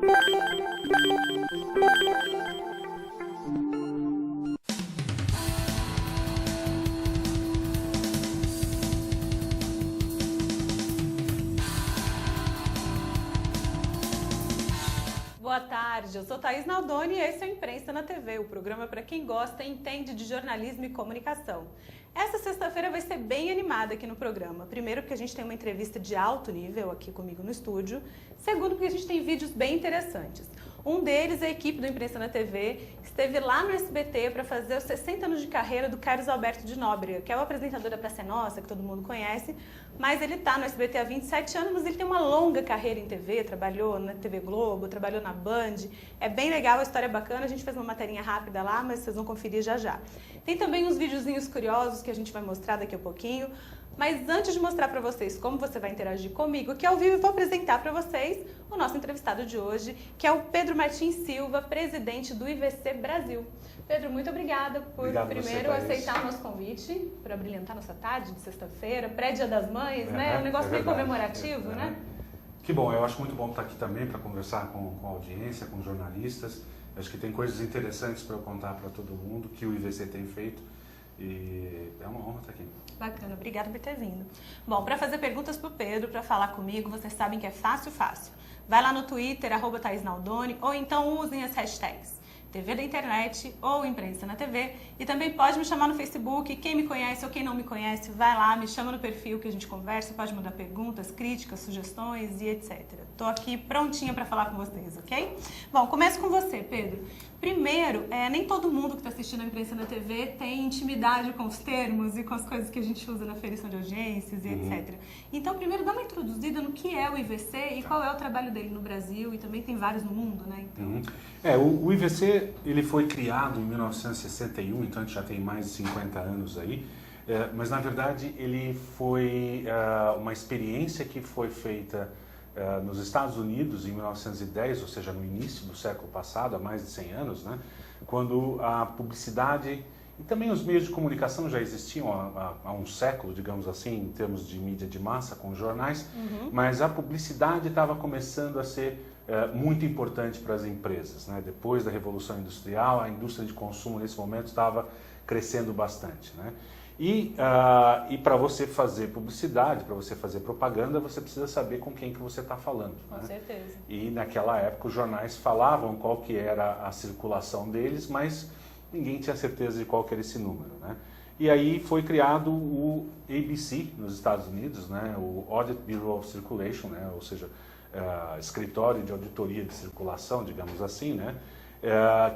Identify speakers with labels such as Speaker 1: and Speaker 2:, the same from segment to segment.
Speaker 1: Boa tarde, eu sou Thaís Naldoni e esse é o Imprensa na TV, o programa para quem gosta e entende de jornalismo e comunicação. Essa sexta-feira vai ser bem animada aqui no programa. Primeiro porque a gente tem uma entrevista de alto nível aqui comigo no estúdio. Segundo porque a gente tem vídeos bem interessantes. Um deles, a equipe do Imprensa na TV esteve lá no SBT para fazer os 60 anos de carreira do Carlos Alberto de Nóbrega, que é o apresentador da Praça é Nossa, que todo mundo conhece, mas ele está no SBT há 27 anos, mas ele tem uma longa carreira em TV, trabalhou na TV Globo, trabalhou na Band. É bem legal, a história é bacana, a gente fez uma materinha rápida lá, mas vocês vão conferir já já. Tem também uns videozinhos curiosos que a gente vai mostrar daqui a pouquinho. Mas antes de mostrar para vocês como você vai interagir comigo, aqui ao vivo eu vou apresentar para vocês o nosso entrevistado de hoje, que é o Pedro Martins Silva, presidente do IVC Brasil. Pedro, muito obrigada por primeiro aceitar o nosso convite, para brilhantar nossa tarde de sexta-feira, pré-dia das mães, né? É um negócio meio comemorativo, né?
Speaker 2: Que bom, eu acho muito bom estar aqui também para conversar com a audiência, com jornalistas. Acho que tem coisas interessantes para eu contar para todo mundo que o IVC tem feito e é uma honra estar aqui.
Speaker 1: Bacana, obrigada por ter vindo. Bom, para fazer perguntas para o Pedro, para falar comigo, vocês sabem que é fácil. Vai lá no Twitter, @ThaísNaldoni, ou então usem as hashtags TV da Internet ou Imprensa na TV. E também pode me chamar no Facebook. Quem me conhece ou quem não me conhece, vai lá, me chama no perfil que a gente conversa. Pode mandar perguntas, críticas, sugestões e etc. Estou aqui prontinha para falar com vocês, ok? Bom, começo com você, Pedro. Primeiro, nem todo mundo que está assistindo a Imprensa na TV tem intimidade com os termos e com as coisas que a gente usa na aferição de audiências e etc. Então, primeiro, dá uma introduzida no que é o IVC e qual é o trabalho dele no Brasil, e também tem vários no mundo, né? Então...
Speaker 2: O IVC ele foi criado em 1961, então a gente já tem mais de 50 anos aí, mas na verdade ele foi uma experiência que foi feita nos Estados Unidos em 1910, ou seja, no início do século passado, há mais de 100 anos, né, quando a publicidade e também os meios de comunicação já existiam há um século, digamos assim, em termos de mídia de massa, com jornais, mas a publicidade estava começando a ser muito importante para as empresas, né? Depois da Revolução Industrial, a indústria de consumo nesse momento estava crescendo bastante, né? E para você fazer publicidade, para você fazer propaganda, você precisa saber com quem que você está falando.
Speaker 1: Com certeza.
Speaker 2: E naquela época os jornais falavam qual que era a circulação deles, mas ninguém tinha certeza de qual que era esse número, né? E aí foi criado o ABC nos Estados Unidos, né? O Audit Bureau of Circulation, né? Ou seja, escritório de auditoria de circulação, digamos assim, né?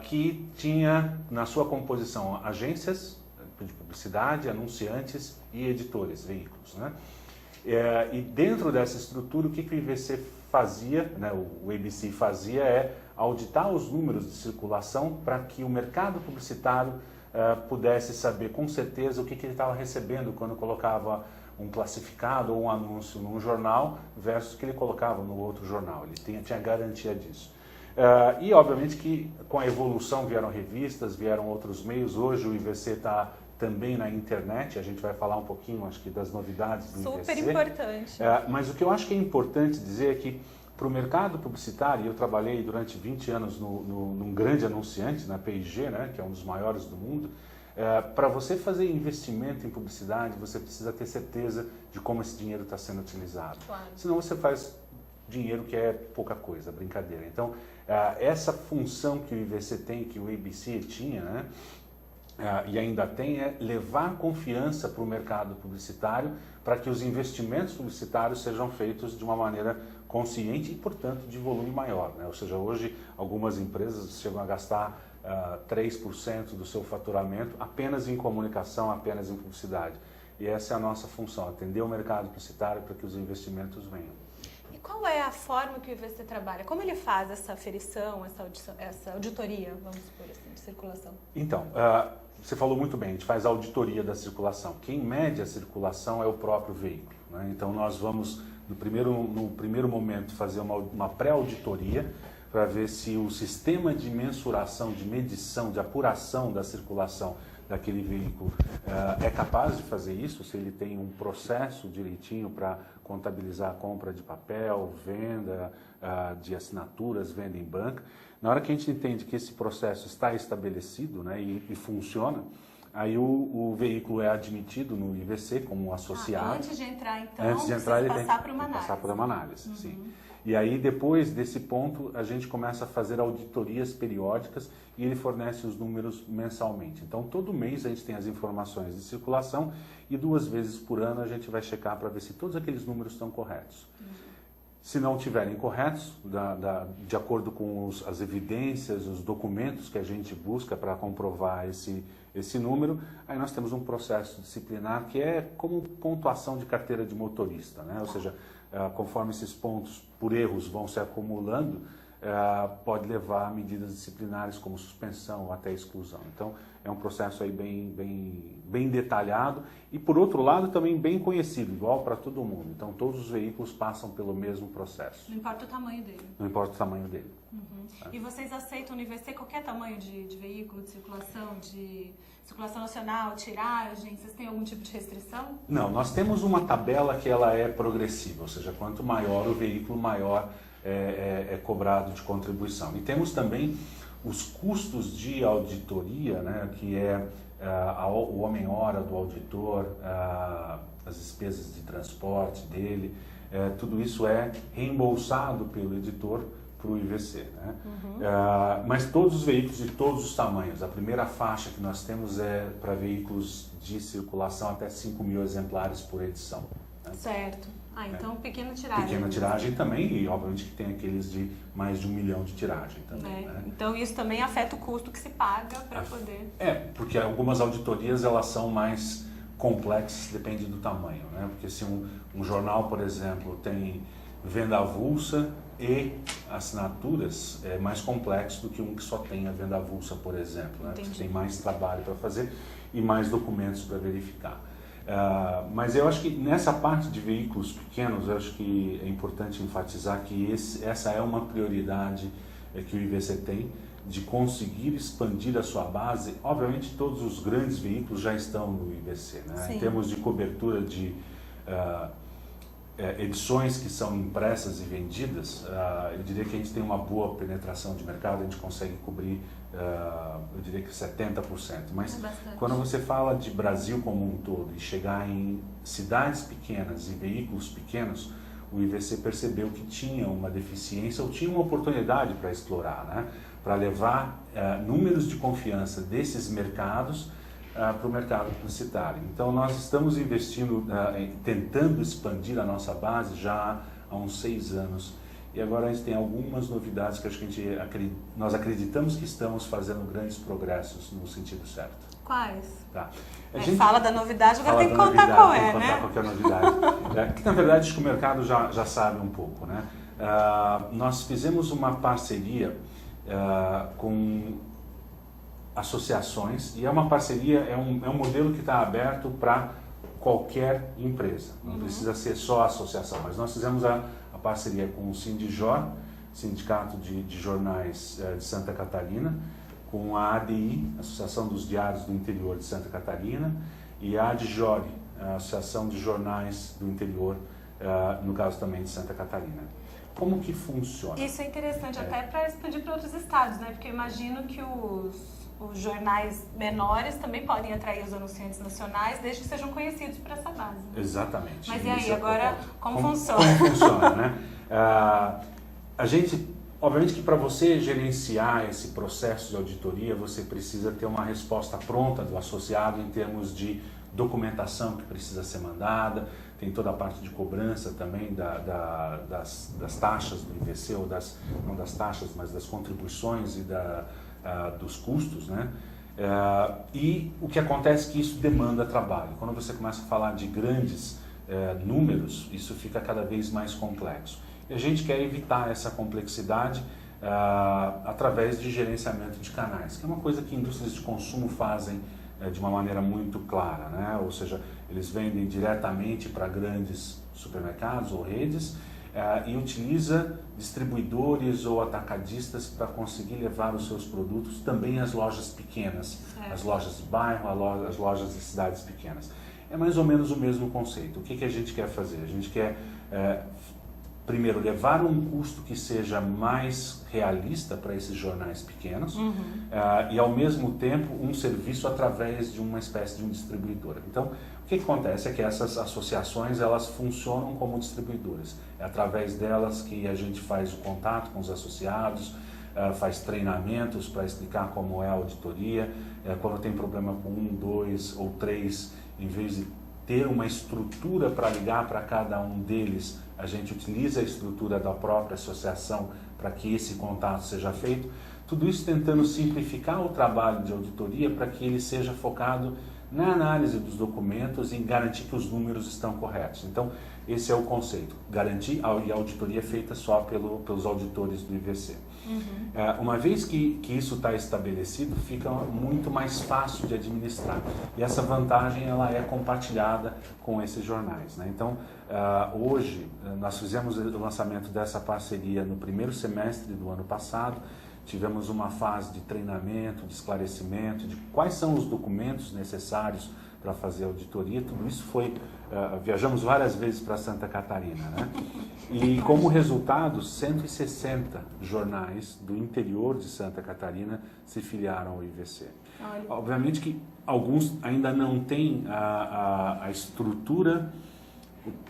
Speaker 2: Que tinha na sua composição agências de publicidade, anunciantes e editores, veículos, né? E dentro dessa estrutura, o que o IVC fazia, né, o ABC fazia, é auditar os números de circulação para que o mercado publicitário pudesse saber com certeza o que ele estava recebendo quando colocava um classificado ou um anúncio num jornal versus o que ele colocava no outro jornal. Ele tinha garantia disso. E obviamente que com a evolução vieram revistas, vieram outros meios. Hoje o IVC está também na internet, a gente vai falar um pouquinho, acho que, das novidades do IVC.
Speaker 1: Super importante.
Speaker 2: Mas o que eu acho que é importante dizer é que para o mercado publicitário, eu trabalhei durante 20 anos num grande anunciante, na P&G, né, que é um dos maiores do mundo. Para você fazer investimento em publicidade, você precisa ter certeza de como esse dinheiro está sendo utilizado.
Speaker 1: Claro.
Speaker 2: Senão você faz dinheiro que é pouca coisa, brincadeira. Então, essa função que o IVC tem, que o ABC tinha, né, e ainda tem, é levar confiança para o mercado publicitário para que os investimentos publicitários sejam feitos de uma maneira consciente e, portanto, de volume maior, né? Ou seja, hoje algumas empresas chegam a gastar 3% do seu faturamento apenas em comunicação, apenas em publicidade. E essa é a nossa função, atender o mercado publicitário para que os investimentos venham.
Speaker 1: E qual é a forma que o IVC trabalha? Como ele faz essa aferição, essa auditoria, vamos supor assim, de circulação?
Speaker 2: Então, você falou muito bem, a gente faz a auditoria da circulação. Quem mede a circulação é o próprio veículo, né? Então nós vamos, no primeiro momento, fazer uma pré-auditoria para ver se o sistema de mensuração, de medição, de apuração da circulação daquele veículo é capaz de fazer isso, se ele tem um processo direitinho para contabilizar a compra de papel, venda de assinaturas, venda em banca. Na hora que a gente entende que esse processo está estabelecido, né, e funciona, aí o veículo é admitido no IVC como associado.
Speaker 1: Antes de entrar, então,
Speaker 2: antes de entrar, ele
Speaker 1: passar por uma análise.
Speaker 2: Passar por uma análise, sim. E aí, depois desse ponto, a gente começa a fazer auditorias periódicas e ele fornece os números mensalmente. Então, todo mês a gente tem as informações de circulação e 2 vezes por ano a gente vai checar para ver se todos aqueles números estão corretos. Se não estiverem corretos, de acordo com as evidências, os documentos que a gente busca para comprovar esse número, aí nós temos um processo disciplinar que é como pontuação de carteira de motorista, né? Ou seja, conforme esses pontos por erros vão se acumulando, pode levar a medidas disciplinares como suspensão ou até exclusão. Então, é um processo aí bem detalhado e, por outro lado, também bem conhecido, igual para todo mundo. Então, todos os veículos passam pelo mesmo processo.
Speaker 1: Não importa o tamanho dele.
Speaker 2: Não importa o tamanho dele.
Speaker 1: E vocês aceitam no IVC qualquer tamanho de veículo, de circulação nacional, tiragem? Vocês têm algum tipo de restrição?
Speaker 2: Não, nós temos uma tabela que ela é progressiva, ou seja, quanto maior o veículo, maior é cobrado de contribuição. E temos também os custos de auditoria, né, que é o homem-hora do auditor, as despesas de transporte dele, tudo isso é reembolsado pelo editor para o IVC. Né? Mas todos os veículos de todos os tamanhos, a primeira faixa que nós temos é para veículos de circulação até 5.000 exemplares por edição. Né?
Speaker 1: Certo. Então pequena tiragem.
Speaker 2: Pequena tiragem também, e obviamente que tem aqueles de mais de 1 milhão de tiragem também. Né?
Speaker 1: Então isso também afeta o custo que se paga para poder...
Speaker 2: Porque algumas auditorias elas são mais complexas, depende do tamanho. Né? Porque se um jornal, por exemplo, tem venda avulsa e assinaturas, é mais complexo do que um que só tem a venda avulsa, por exemplo. Né? Porque tem mais trabalho para fazer e mais documentos para verificar. Mas eu acho que nessa parte de veículos pequenos, eu acho que é importante enfatizar que essa é uma prioridade que o IVC tem, de conseguir expandir a sua base. Obviamente todos os grandes veículos já estão no IVC, né? Em termos de cobertura de edições que são impressas e vendidas, eu diria que a gente tem uma boa penetração de mercado, a gente consegue cobrir, eu diria que 70%. Mas quando você fala de Brasil como um todo e chegar em cidades pequenas e veículos pequenos, o IVC percebeu que tinha uma deficiência ou tinha uma oportunidade para explorar, né? Para levar números de confiança desses mercados para o mercado publicitário. Então, nós estamos investindo, tentando expandir a nossa base já há uns 6 anos. E agora a gente tem algumas novidades que acho que nós acreditamos que estamos fazendo grandes progressos no sentido certo.
Speaker 1: Quais?
Speaker 2: Tá.
Speaker 1: Fala da novidade, agora tem que contar qual é, né?
Speaker 2: Tem que contar qualquer novidade. Que na verdade acho que o mercado já sabe um pouco, né? Nós fizemos uma parceria com associações, e é uma parceria, é um modelo que está aberto para qualquer empresa, não precisa ser só associação, mas nós fizemos a parceria com o Sindijor, Sindicato de Jornais de Santa Catarina, com a ADI, Associação dos Diários do Interior de Santa Catarina, e a ADJORI, a Associação de Jornais do Interior, no caso também de Santa Catarina. Como que funciona?
Speaker 1: Isso é interessante até para expandir para outros estados, né? Porque eu imagino que os jornais menores também podem atrair os anunciantes nacionais, desde que sejam conhecidos por essa base. Né?
Speaker 2: Exatamente.
Speaker 1: Mas e aí, agora, como funciona?
Speaker 2: Como funciona, né? A gente, obviamente que para você gerenciar esse processo de auditoria, você precisa ter uma resposta pronta do associado em termos de documentação que precisa ser mandada, tem toda a parte de cobrança também das taxas do IVC, ou não das taxas, mas das contribuições e dos custos, né? E o que acontece é que isso demanda trabalho. Quando você começa a falar de grandes números, isso fica cada vez mais complexo. E a gente quer evitar essa complexidade através de gerenciamento de canais, que é uma coisa que indústrias de consumo fazem de uma maneira muito clara, né? Ou seja, eles vendem diretamente para grandes supermercados ou redes, e utiliza distribuidores ou atacadistas para conseguir levar os seus produtos também às lojas pequenas, as lojas de bairro, as lojas de cidades pequenas. É mais ou menos o mesmo conceito. O que a gente quer fazer? A gente quer, primeiro, levar um custo que seja mais realista para esses jornais pequenos e, ao mesmo tempo, um serviço através de uma espécie de um distribuidor. Então, o que acontece é que essas associações, elas funcionam como distribuidoras. É através delas que a gente faz o contato com os associados, faz treinamentos para explicar como é a auditoria. Quando tem problema com 1, 2 ou 3, em vez de ter uma estrutura para ligar para cada um deles, a gente utiliza a estrutura da própria associação para que esse contato seja feito. Tudo isso tentando simplificar o trabalho de auditoria para que ele seja focado na análise dos documentos e garantir que os números estão corretos. Então, esse é o conceito, garantir, e a auditoria é feita só pelos auditores do IVC. Uma vez que isso está estabelecido, fica muito mais fácil de administrar. E essa vantagem ela é compartilhada com esses jornais, né? Então, hoje, nós fizemos o lançamento dessa parceria no primeiro semestre do ano passado. Tivemos uma fase de treinamento, de esclarecimento, de quais são os documentos necessários para fazer a auditoria. Tudo isso foi... viajamos várias vezes para Santa Catarina, né? E como resultado, 160 jornais do interior de Santa Catarina se filiaram ao IVC.
Speaker 1: Olha.
Speaker 2: Obviamente que alguns ainda não têm a estrutura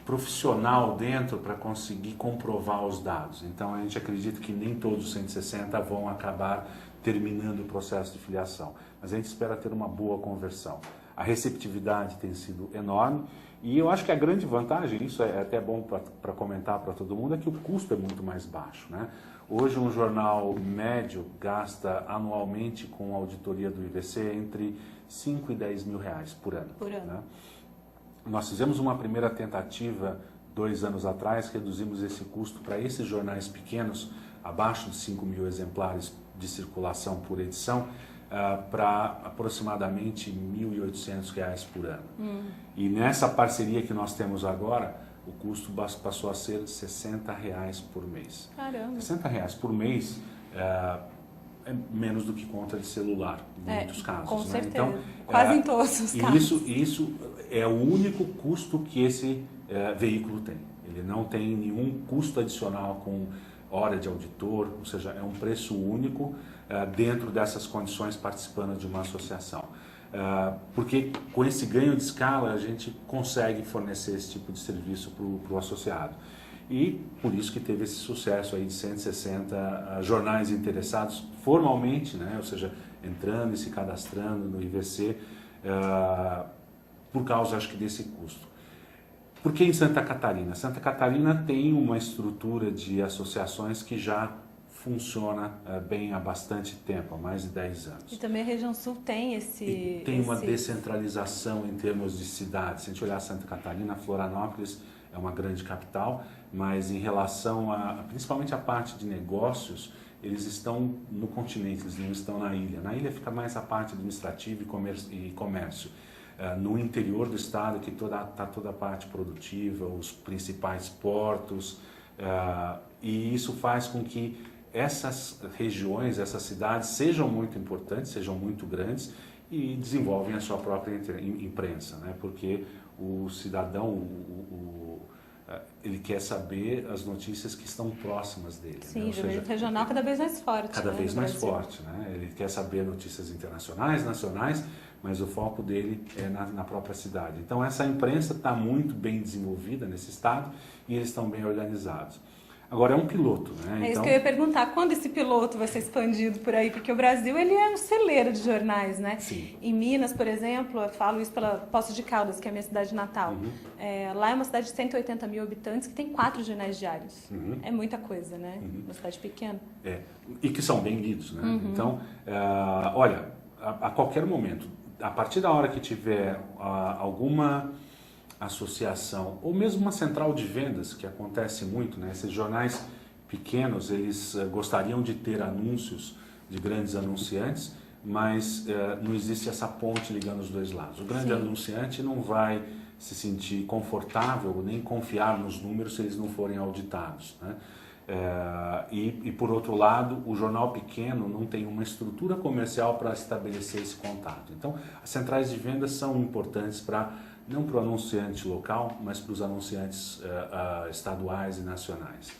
Speaker 2: profissional dentro para conseguir comprovar os dados. Então, a gente acredita que nem todos os 160 vão acabar terminando o processo de filiação. Mas a gente espera ter uma boa conversão. A receptividade tem sido enorme e eu acho que a grande vantagem, isso é até bom para comentar para todo mundo, é que o custo é muito mais baixo, né? Hoje, um jornal médio gasta anualmente com a auditoria do IVC entre 5 e 10 mil reais por ano. Né? Nós fizemos uma primeira tentativa 2 anos atrás, reduzimos esse custo para esses jornais pequenos, abaixo de 5 mil exemplares de circulação por edição, para aproximadamente R$ 1.800 por ano. E nessa parceria que nós temos agora, o custo passou a ser R$ 60 por mês.
Speaker 1: Caramba!
Speaker 2: R$ 60 por mês é menos do que conta de celular, em muitos casos.
Speaker 1: Com
Speaker 2: né?
Speaker 1: certeza.
Speaker 2: Então,
Speaker 1: quase em todos os casos.
Speaker 2: Isso é o único custo que esse veículo tem. Ele não tem nenhum custo adicional com hora de auditor, ou seja, é um preço único dentro dessas condições participando de uma associação. Porque com esse ganho de escala a gente consegue fornecer esse tipo de serviço para o associado. E por isso que teve esse sucesso aí de 160 jornais interessados formalmente, né? Ou seja, entrando e se cadastrando no IVC, por causa, acho que, desse custo. Por que em Santa Catarina? Santa Catarina tem uma estrutura de associações que já funciona bem há bastante tempo, há mais de 10 anos.
Speaker 1: E também a região sul tem
Speaker 2: Tem uma descentralização em termos de cidades. Se a gente olhar Santa Catarina, Florianópolis é uma grande capital, mas em relação principalmente a parte de negócios, eles estão no continente, eles não estão na ilha. Na ilha fica mais a parte administrativa e comércio. No interior do estado, que está toda a parte produtiva, os principais portos, e isso faz com que essas regiões, essas cidades sejam muito importantes, sejam muito grandes e desenvolvem a sua própria imprensa, né? Porque o cidadão, ele quer saber as notícias que estão próximas dele.
Speaker 1: Sim,
Speaker 2: né?
Speaker 1: o jornalismo regional cada vez mais forte.
Speaker 2: Cada vez mais forte, né? Ele quer saber notícias internacionais, nacionais, mas o foco dele é na própria cidade. Então essa imprensa está muito bem desenvolvida nesse estado e eles estão bem organizados. Agora é um piloto, né?
Speaker 1: É isso que eu ia perguntar, quando esse piloto vai ser expandido por aí? Porque o Brasil, ele é um celeiro de jornais, né?
Speaker 2: Sim.
Speaker 1: Em Minas, por exemplo, eu falo isso pela Poços de Caldas, que é a minha cidade natal. Lá é uma cidade de 180 mil habitantes que tem 4 jornais diários. É muita coisa, né? Uma cidade pequena.
Speaker 2: E que são bem lidos, né? Então, olha, a qualquer momento, a partir da hora que tiver alguma associação ou mesmo uma central de vendas, que acontece muito, né? Esses jornais pequenos, eles gostariam de ter anúncios de grandes anunciantes, mas não existe essa ponte ligando os dois lados. O grande anunciante não vai se sentir confortável nem confiar nos números se eles não forem auditados, né? E por outro lado, o jornal pequeno não tem uma estrutura comercial para estabelecer esse contato. Então, as centrais de vendas são importantes não para o anunciante local, mas para os anunciantes estaduais e nacionais.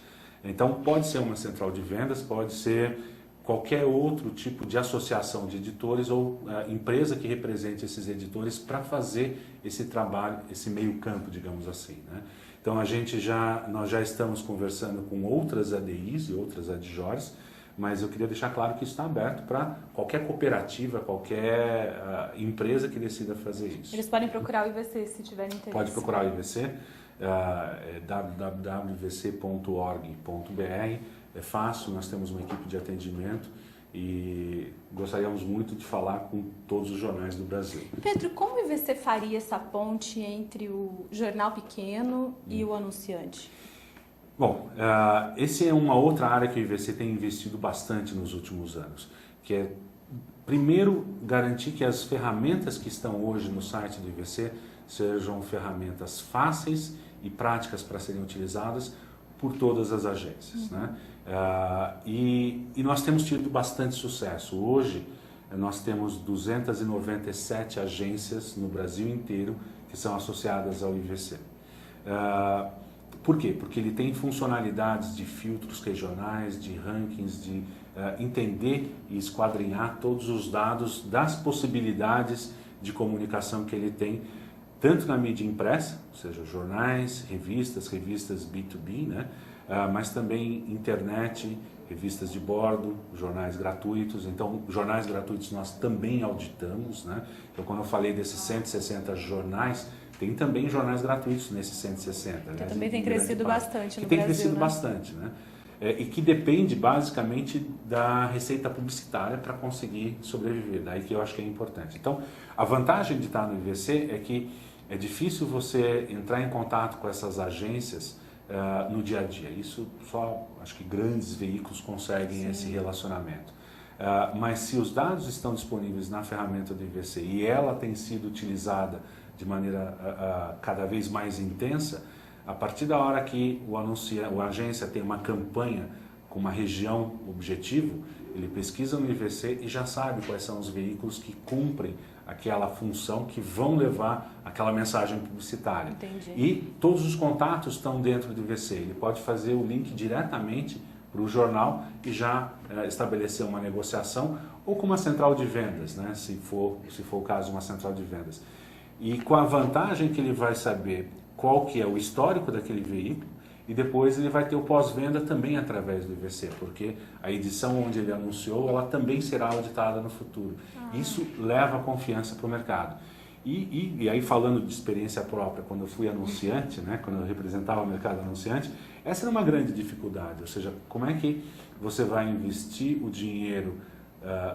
Speaker 2: Então, pode ser uma central de vendas, pode ser qualquer outro tipo de associação de editores ou empresa que represente esses editores para fazer esse trabalho, esse meio campo, digamos assim, né? Então nós já estamos conversando com outras ADIs e outras ADJORs, mas eu queria deixar claro que isso está aberto para qualquer cooperativa, qualquer empresa que decida fazer isso.
Speaker 1: Eles podem procurar o IVC se tiverem interesse.
Speaker 2: Pode procurar o IVC, www.ivc.org.br, é fácil, nós temos uma equipe de atendimento e gostaríamos muito de falar com todos os jornais do Brasil.
Speaker 1: Pedro, como o IVC faria essa ponte entre o jornal pequeno e o anunciante?
Speaker 2: Bom, essa é uma outra área que o IVC tem investido bastante nos últimos anos, que é, primeiro, garantir que as ferramentas que estão hoje no site do IVC sejam ferramentas fáceis e práticas para serem utilizadas por todas as agências, né? E nós temos tido bastante sucesso. Hoje, nós temos 297 agências no Brasil inteiro que são associadas ao IVC. Por quê? Porque ele tem funcionalidades de filtros regionais, de rankings, de entender e esquadrinhar todos os dados das possibilidades de comunicação que ele tem, tanto na mídia impressa, ou seja, jornais, revistas B2B, né? Mas também internet, revistas de bordo, jornais gratuitos. Então, jornais gratuitos nós também auditamos, né? Então, quando eu falei desses 160 jornais, tem também jornais gratuitos nesses 160.
Speaker 1: Que também tem crescido bastante no Brasil,
Speaker 2: que tem crescido
Speaker 1: né?
Speaker 2: bastante, né? E que depende basicamente da receita publicitária para conseguir sobreviver, daí que eu acho que é importante. Então, a vantagem de estar no IVC é que é difícil você entrar em contato com essas agências no dia a dia. Isso só, acho que grandes veículos conseguem Sim. esse relacionamento. Mas se os dados estão disponíveis na ferramenta do IVC e ela tem sido utilizada de maneira cada vez mais intensa, a partir da hora que a agência tem uma campanha com uma região objetivo, ele pesquisa no IVC e já sabe quais são os veículos que cumprem aquela função, que vão levar aquela mensagem publicitária.
Speaker 1: Entendi.
Speaker 2: E todos os contatos estão dentro do IVC. Ele pode fazer o link diretamente para o jornal e já estabelecer uma negociação ou com uma central de vendas, né? Se for o caso, uma central de vendas. E com a vantagem que ele vai saber qual que é o histórico daquele veículo e depois ele vai ter o pós-venda também através do IVC, porque a edição onde ele anunciou, ela também será auditada no futuro. Isso leva confiança para o mercado. E aí, falando de experiência própria, quando eu fui anunciante, né, quando eu representava o mercado anunciante, essa era uma grande dificuldade, ou seja, como é que você vai investir o dinheiro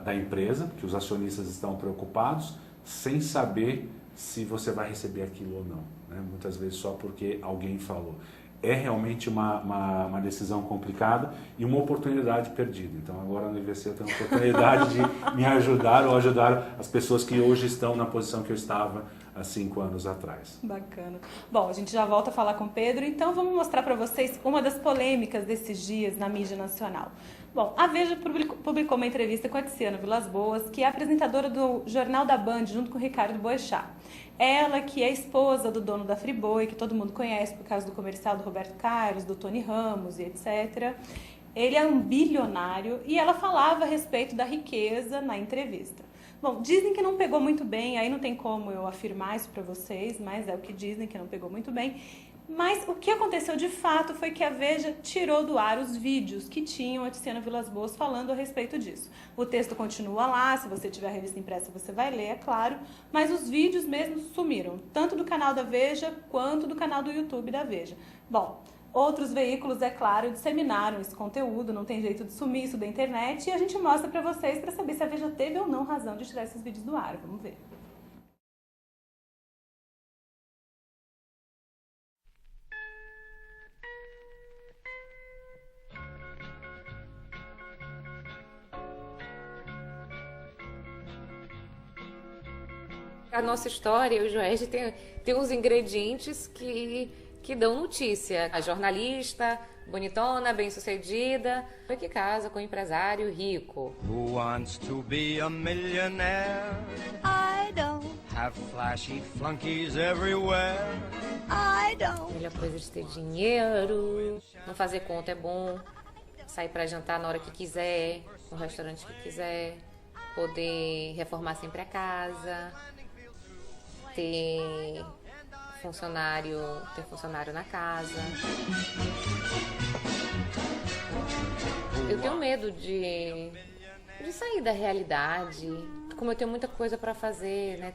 Speaker 2: da empresa, que os acionistas estão preocupados, sem saber se você vai receber aquilo ou não, né? Muitas vezes só porque alguém falou. É realmente uma decisão complicada e uma oportunidade perdida. Então agora no IVC eu tenho a oportunidade de me ajudar ou ajudar as pessoas que hoje estão na posição que eu estava há 5 anos atrás.
Speaker 1: Bacana. Bom, a gente já volta a falar com o Pedro, então vamos mostrar para vocês uma das polêmicas desses dias na mídia nacional. Bom, a Veja publicou uma entrevista com a Tiziana Vilas-Boas, que é apresentadora do Jornal da Band, junto com o Ricardo Boechat. Ela, que é esposa do dono da Friboi, que todo mundo conhece por causa do comercial do Roberto Carlos, do Tony Ramos e etc. Ele é um bilionário e ela falava a respeito da riqueza na entrevista. Bom, dizem que não pegou muito bem, aí não tem como eu afirmar isso para vocês, mas é o que dizem, que não pegou muito bem. Mas o que aconteceu de fato foi que a Veja tirou do ar os vídeos que tinham a Tiziana Vilas-Boas falando a respeito disso. O texto continua lá, se você tiver a revista impressa você vai ler, é claro, mas os vídeos mesmo sumiram, tanto do canal da Veja quanto do canal do YouTube da Veja. Bom, outros veículos, é claro, disseminaram esse conteúdo, não tem jeito de sumir isso da internet, e a gente mostra para vocês para saber se a Veja teve ou não razão de tirar esses vídeos do ar. Vamos ver.
Speaker 3: A nossa história, o Joeste tem uns ingredientes que dão notícia. A jornalista, bonitona, bem-sucedida, que casa com um empresário rico.
Speaker 4: Who wants to be a millionaire?
Speaker 5: I don't.
Speaker 4: Have flashy flunkies everywhere?
Speaker 5: I don't.
Speaker 3: A melhor coisa de ter dinheiro, não fazer conta é bom, sair para jantar na hora que quiser, no restaurante que quiser, poder reformar sempre a casa, ter funcionário na casa. Eu tenho medo de sair da realidade, como eu tenho muita coisa para fazer, né?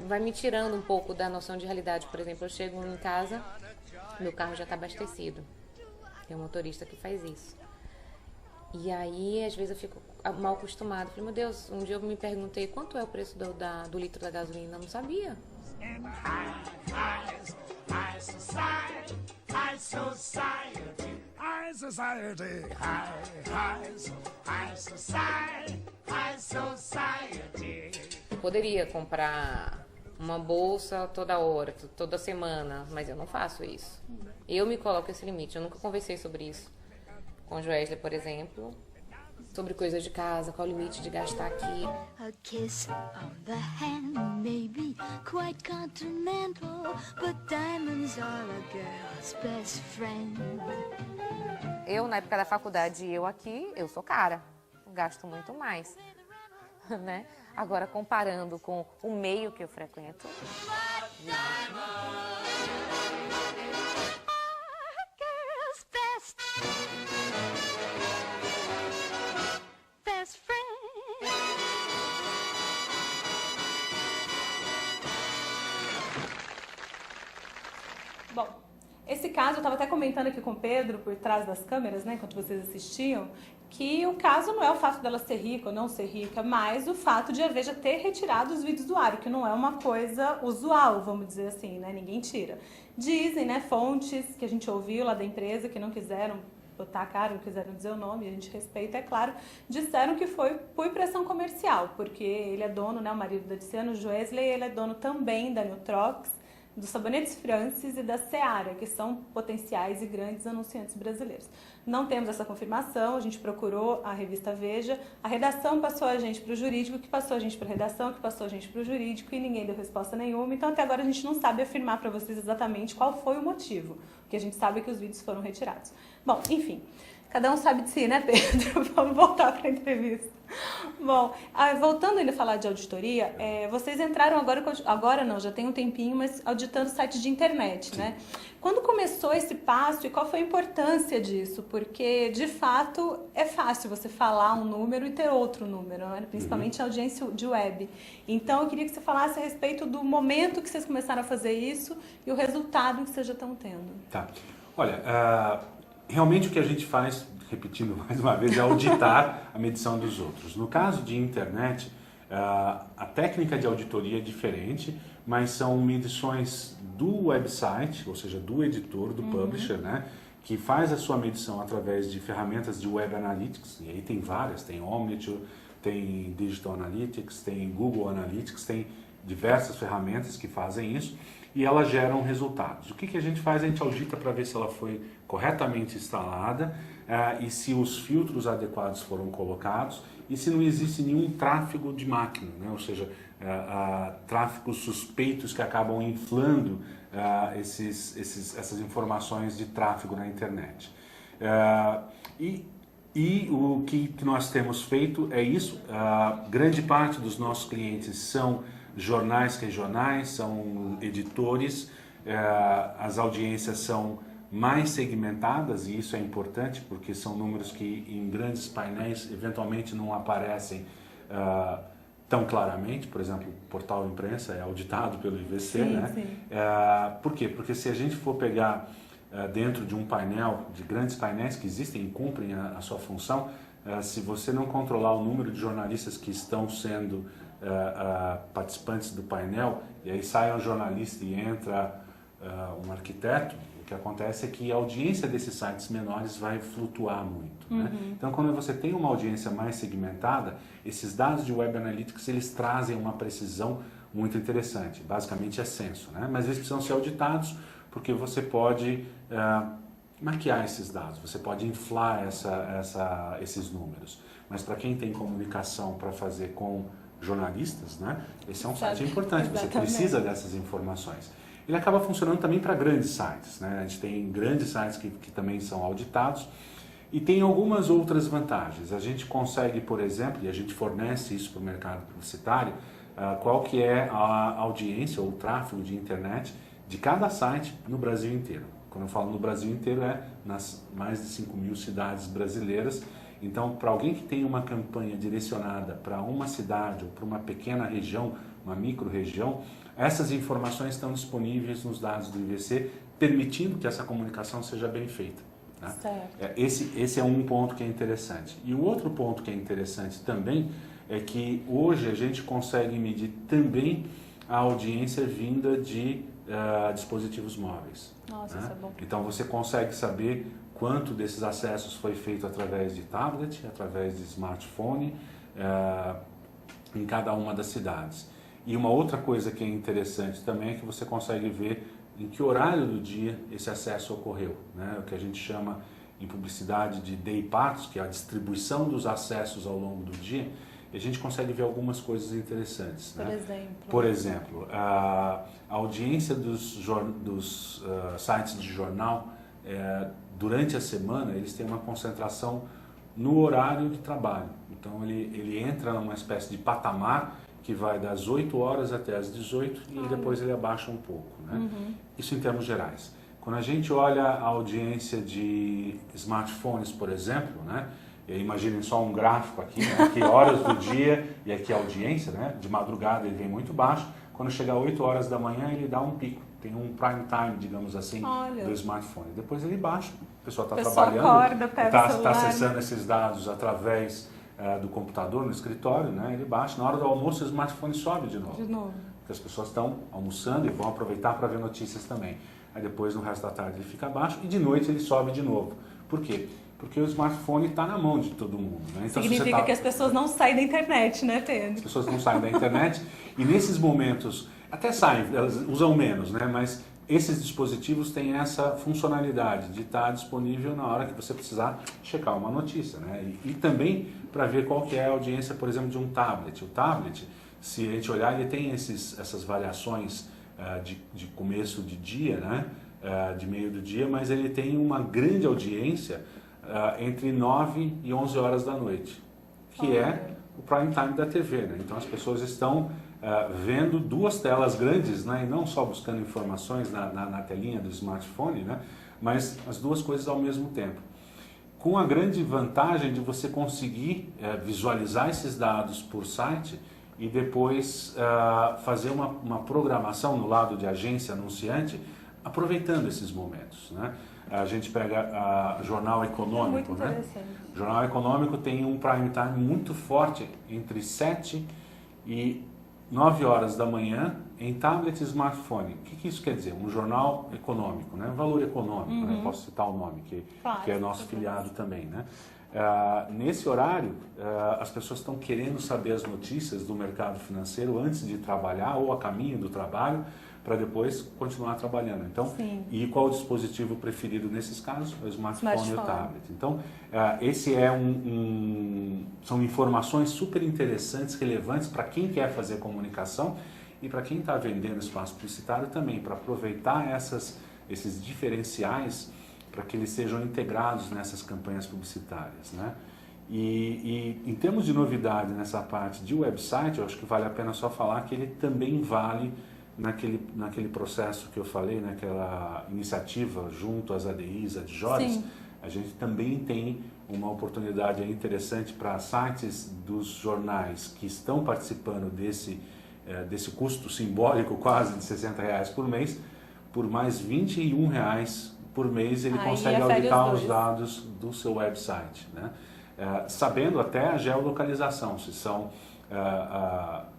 Speaker 3: Vai me tirando um pouco da noção de realidade. Por exemplo, eu chego em casa, meu carro já está abastecido. Tem um motorista que faz isso. E aí, às vezes, eu fico mal acostumada. Falei, meu Deus, um dia eu me perguntei quanto é o preço do litro da gasolina. Eu não sabia.
Speaker 6: High society, high society, high society, high society, high society.
Speaker 3: Eu poderia comprar uma bolsa toda hora, toda semana, mas eu não faço isso. Eu me coloco esse limite. Eu nunca conversei sobre isso com o Joesley, por exemplo, sobre coisas de casa, qual o limite de gastar aqui.
Speaker 5: A kiss on the hand may be quite continental, but diamonds are a girl's best friend.
Speaker 3: Eu, na época da faculdade, eu aqui, eu sou cara. Gasto muito mais, né? Agora, comparando com o meio que eu frequento...
Speaker 5: Girl's best friend.
Speaker 1: Bom, esse caso, eu estava até comentando aqui com o Pedro, por trás das câmeras, né, enquanto vocês assistiam, que o caso não é o fato dela ser rica ou não ser rica, mas o fato de a Veja ter retirado os vídeos do ar, o que não é uma coisa usual, vamos dizer assim, né, ninguém tira. Dizem, né, fontes que a gente ouviu lá da empresa que não quiseram botar a cara, não quiseram dizer o nome, a gente respeita, é claro, disseram que foi por pressão comercial, porque ele é dono, né, o marido da Diciano, o Joesley, ele é dono também da Nutrox, dos Sabonetes Francis e da Seara, que são potenciais e grandes anunciantes brasileiros. Não temos essa confirmação, a gente procurou a revista Veja, a redação passou a gente para o jurídico, que passou a gente para a redação, que passou a gente para o jurídico e ninguém deu resposta nenhuma, então até agora a gente não sabe afirmar para vocês exatamente qual foi o motivo, o que a gente sabe é que os vídeos foram retirados. Bom, enfim, cada um sabe de si, né, Pedro? Vamos voltar para a entrevista. Bom, voltando ainda a falar de auditoria, vocês entraram agora não, já tem um tempinho, mas auditando sites de internet, né? Quando começou esse passo e qual foi a importância disso? Porque, de fato, é fácil você falar um número e ter outro número, né? Principalmente a audiência de web. Então, eu queria que você falasse a respeito do momento que vocês começaram a fazer isso e o resultado que vocês já estão tendo.
Speaker 2: Tá. Olha, realmente o que a gente faz, repetindo mais uma vez, é auditar a medição dos outros. No caso de internet, a técnica de auditoria é diferente, mas são medições do website, ou seja, do editor, do publisher, né, que faz a sua medição através de ferramentas de Web Analytics, e aí tem várias, tem Omniture, tem Digital Analytics, tem Google Analytics, tem diversas ferramentas que fazem isso, e elas geram resultados. O que a gente faz? A gente audita para ver se ela foi corretamente instalada e se os filtros adequados foram colocados e se não existe nenhum tráfego de máquina, né? Ou seja, tráfegos suspeitos que acabam inflando essas informações de tráfego na internet. E o que nós temos feito é isso. Grande parte dos nossos clientes são jornais regionais, são editores, as audiências são mais segmentadas e isso é importante porque são números que em grandes painéis eventualmente não aparecem tão claramente. Por exemplo, o portal imprensa é auditado pelo IVC, né?
Speaker 1: Sim.
Speaker 2: Por quê? Porque se a gente for pegar dentro de um painel, de grandes painéis que existem e cumprem a sua função, se você não controlar o número de jornalistas que estão sendo participantes do painel, e aí sai um jornalista e entra um arquiteto, que acontece é que a audiência desses sites menores vai flutuar muito. Né? Então, quando você tem uma audiência mais segmentada, esses dados de Web Analytics, eles trazem uma precisão muito interessante. Basicamente é censo, né? Mas eles precisam ser auditados porque você pode maquiar esses dados, você pode inflar esses números. Mas para quem tem comunicação para fazer com jornalistas, né? Esse é um site importante, você precisa dessas informações. Ele acaba funcionando também para grandes sites, né? A gente tem grandes sites que também são auditados e tem algumas outras vantagens. A gente consegue, por exemplo, e a gente fornece isso para o mercado publicitário, qual que é a audiência ou o tráfego de internet de cada site no Brasil inteiro. Quando eu falo no Brasil inteiro, é nas mais de 5.000 cidades brasileiras. Então, para alguém que tem uma campanha direcionada para uma cidade ou para uma pequena região, uma micro-região, essas informações estão disponíveis nos dados do IVC, permitindo que essa comunicação seja bem feita. Né?
Speaker 1: Certo.
Speaker 2: Esse é um ponto que é interessante. E o outro ponto que é interessante também é que hoje a gente consegue medir também a audiência vinda de dispositivos móveis.
Speaker 1: Nossa,
Speaker 2: né?
Speaker 1: isso é bom.
Speaker 2: Então você consegue saber quanto desses acessos foi feito através de tablet, através de smartphone, em cada uma das cidades. E uma outra coisa que é interessante também é que você consegue ver em que horário do dia esse acesso ocorreu, né? O que a gente chama em publicidade de day parts, que é a distribuição dos acessos ao longo do dia, e a gente consegue ver algumas coisas interessantes. Por exemplo, a audiência dos sites de jornal, durante a semana, eles têm uma concentração no horário de trabalho. Então, ele entra numa espécie de patamar que vai das 8 horas até as 18 e depois ele abaixa um pouco. Né? Isso em termos gerais. Quando a gente olha a audiência de smartphones, por exemplo, né? Imaginem só um gráfico aqui, né? Aqui horas do dia e aqui a audiência, né? De madrugada ele vem muito baixo, quando chega às 8 horas da manhã ele dá um pico, tem um prime time, digamos assim, do smartphone. Depois ele baixa, a pessoa está trabalhando, está acessando esses dados através do computador no escritório, né? Ele baixa, na hora do almoço o smartphone sobe de novo. Porque as pessoas estão almoçando e vão aproveitar para ver notícias também. Aí depois no resto da tarde ele fica baixo e de noite ele sobe de novo. Por quê? Porque o smartphone está na mão de todo mundo. Né? Então,
Speaker 1: significa que as pessoas não saem da internet, né, Pedro?
Speaker 2: As pessoas não saem da internet e nesses momentos, até saem, elas usam menos, né? Mas esses dispositivos têm essa funcionalidade de estar disponível na hora que você precisar checar uma notícia. Né? E também para ver qual que é a audiência, por exemplo, de um tablet. O tablet, se a gente olhar, ele tem essas variações de começo de dia, né? De meio do dia, mas ele tem uma grande audiência entre 9 e 11 horas da noite, que é o prime time da TV. Né? Então as pessoas estão vendo duas telas grandes, né? E não só buscando informações na telinha do smartphone, né? Mas as duas coisas ao mesmo tempo. Com a grande vantagem de você conseguir visualizar esses dados por site e depois fazer uma programação no lado de agência anunciante, aproveitando esses momentos. Né? A gente pega Jornal Econômico, né? O Jornal Econômico tem um prime time muito forte entre 7 e 9 horas da manhã em tablet e smartphone. O que isso quer dizer? Um jornal econômico, né? Valor Econômico, né? Posso citar o nome, que é nosso filiado também. Né? Nesse horário, as pessoas estão querendo saber as notícias do mercado financeiro antes de trabalhar ou a caminho do trabalho, para depois continuar trabalhando. Então, e qual o dispositivo preferido nesses casos? O smartphone e o tablet. Então, esse são informações super interessantes, relevantes para quem quer fazer comunicação e para quem está vendendo espaço publicitário também, para aproveitar esses diferenciais para que eles sejam integrados nessas campanhas publicitárias. Né? E em termos de novidade nessa parte de website, eu acho que vale a pena só falar que ele também vale naquele processo que eu falei, naquela iniciativa junto às ADIs, adjores, a gente também tem uma oportunidade interessante para sites dos jornais que estão participando desse custo simbólico quase de R$60 por mês, por mais R$21 por mês ele consegue auditar os dados do seu website, né? Sabendo até a geolocalização, se são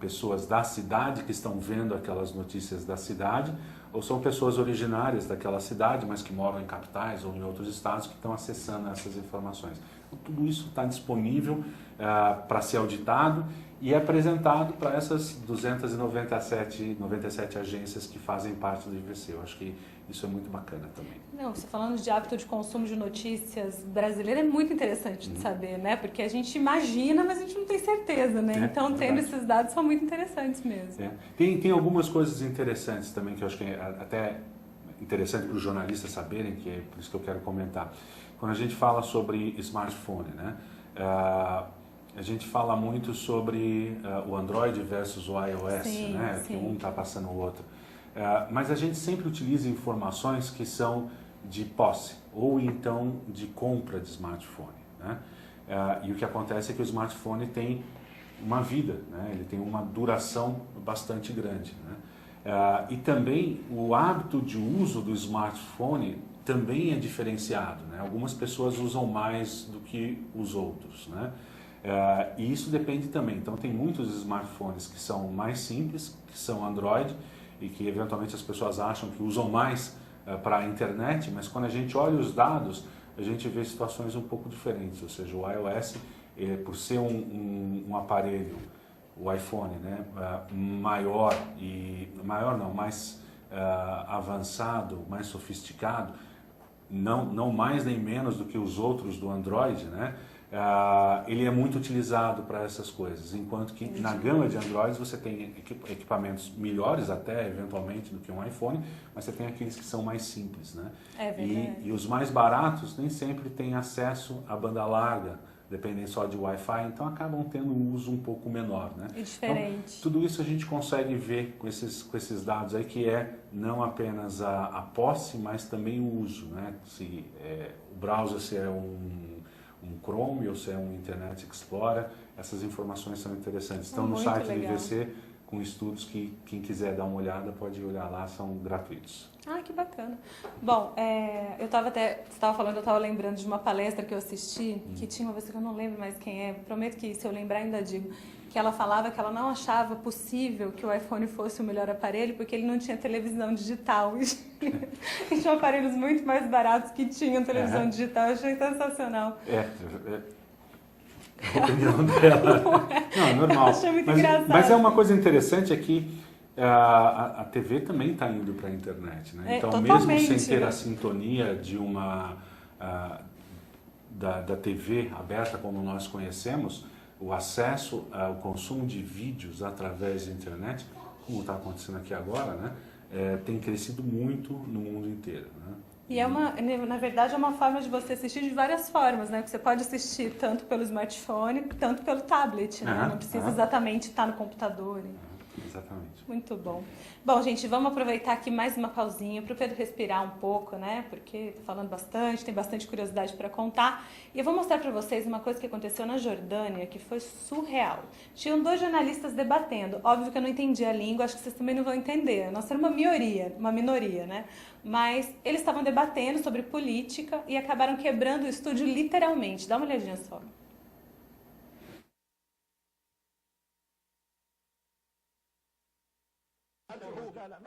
Speaker 2: pessoas da cidade que estão vendo aquelas notícias da cidade ou são pessoas originárias daquela cidade, mas que moram em capitais ou em outros estados que estão acessando essas informações. Então, tudo isso está disponível para ser auditado e apresentado para essas 297 agências que fazem parte do IVC. Eu acho que isso é muito bacana também.
Speaker 1: Não, você falando de hábito de consumo de notícias brasileiro é muito interessante de saber, né? Porque a gente imagina, mas a gente não tem certeza, né? Então, tendo esses dados são muito interessantes mesmo.
Speaker 2: Tem algumas coisas interessantes também que eu acho que é até interessante para os jornalistas saberem, que é por isso que eu quero comentar. Quando a gente fala sobre smartphone, né? A gente fala muito sobre o Android versus o iOS, né? Que um está passando o outro. Mas a gente sempre utiliza informações que são de posse ou então de compra de smartphone, né? E o que acontece é que o smartphone tem uma vida, né? Ele tem uma duração bastante grande, né? E também o hábito de uso do smartphone também é diferenciado, né? Algumas pessoas usam mais do que os outros, né? E isso depende também. Então tem muitos smartphones que são mais simples, que são Android e que eventualmente as pessoas acham que usam mais para a internet, mas quando a gente olha os dados, a gente vê situações um pouco diferentes. Ou seja, o iOS, por ser um aparelho, o iPhone, né, mais avançado, mais sofisticado, não mais nem menos do que os outros do Android, né? Ele é muito utilizado para essas coisas, enquanto que na gama de Androids você tem equipamentos melhores até, eventualmente, do que um iPhone, mas você tem aqueles que são mais simples, né? E os mais baratos nem sempre têm acesso à banda larga, dependem só de Wi-Fi, então acabam tendo um uso um pouco menor, né?
Speaker 1: E diferente.
Speaker 2: Então, tudo isso a gente consegue ver com esses dados aí, que é não apenas a posse, mas também o uso, né? Se o browser, se é um Chrome ou se é um Internet Explorer, essas informações são interessantes. Estão no site do IVC com estudos que quem quiser dar uma olhada pode olhar lá, são gratuitos.
Speaker 1: Ah, que bacana. Bom, você estava falando, eu estava lembrando de uma palestra que eu assisti, que tinha uma vez que eu não lembro mais quem é, prometo que se eu lembrar ainda digo, que ela falava que ela não achava possível que o iPhone fosse o melhor aparelho porque ele não tinha televisão digital. E tinha aparelhos muito mais baratos que tinham televisão digital. Eu achei sensacional.
Speaker 2: A opinião dela. Não, é normal.
Speaker 1: Eu achei muito engraçado.
Speaker 2: Mas é uma coisa interessante é que a TV também está indo para a internet, né? Então, mesmo sem ter a sintonia de da TV aberta como nós conhecemos, o acesso ao consumo de vídeos através da internet, como está acontecendo aqui agora, né, tem crescido muito no mundo inteiro, né?
Speaker 1: E na verdade, é uma forma de você assistir de várias formas, né? Porque você pode assistir tanto pelo smartphone, tanto pelo tablet, né? Não precisa exatamente estar no computador.
Speaker 2: Exatamente.
Speaker 1: Muito bom. Bom, gente, vamos aproveitar aqui mais uma pausinha para o Pedro respirar um pouco, né? Porque tá falando bastante, tem bastante curiosidade para contar. E eu vou mostrar para vocês uma coisa que aconteceu na Jordânia que foi surreal. Tinham 2 jornalistas debatendo. Óbvio que eu não entendi a língua, acho que vocês também não vão entender. Nós somos uma minoria, né? Mas eles estavam debatendo sobre política e acabaram quebrando o estúdio literalmente. Dá uma olhadinha só.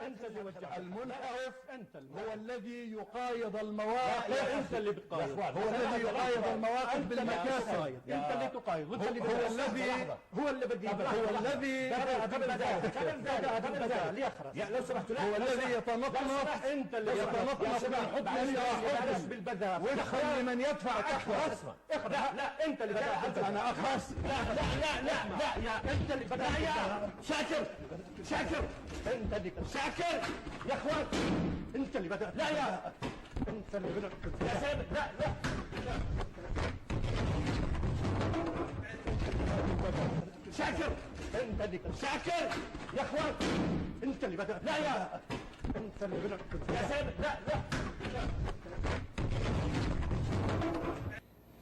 Speaker 7: انت اللي وجهت المنحرف هو الذي يقايض المواقف انت اللي بتقايض هو الذي يقايض المواقف بالمكاسب انت اللي تقايض هو اللي بدي هو الذي لو سمحت هو الذي يتنطط انت اللي يتنطط بالحكم بالبذاء ويدخل لمن يدفع اكثر لا انت اللي بدأت انا اخلص لا يا انت اللي بدأت يا شاكر انت اللي شاكر يا اخوان انت اللي بدأت لا يا انت اللي بدأت يا سيد لا شاكر انت اللي شاكر يا اخوان انت اللي بدأت لا يا انت اللي بدأت يا سيد لا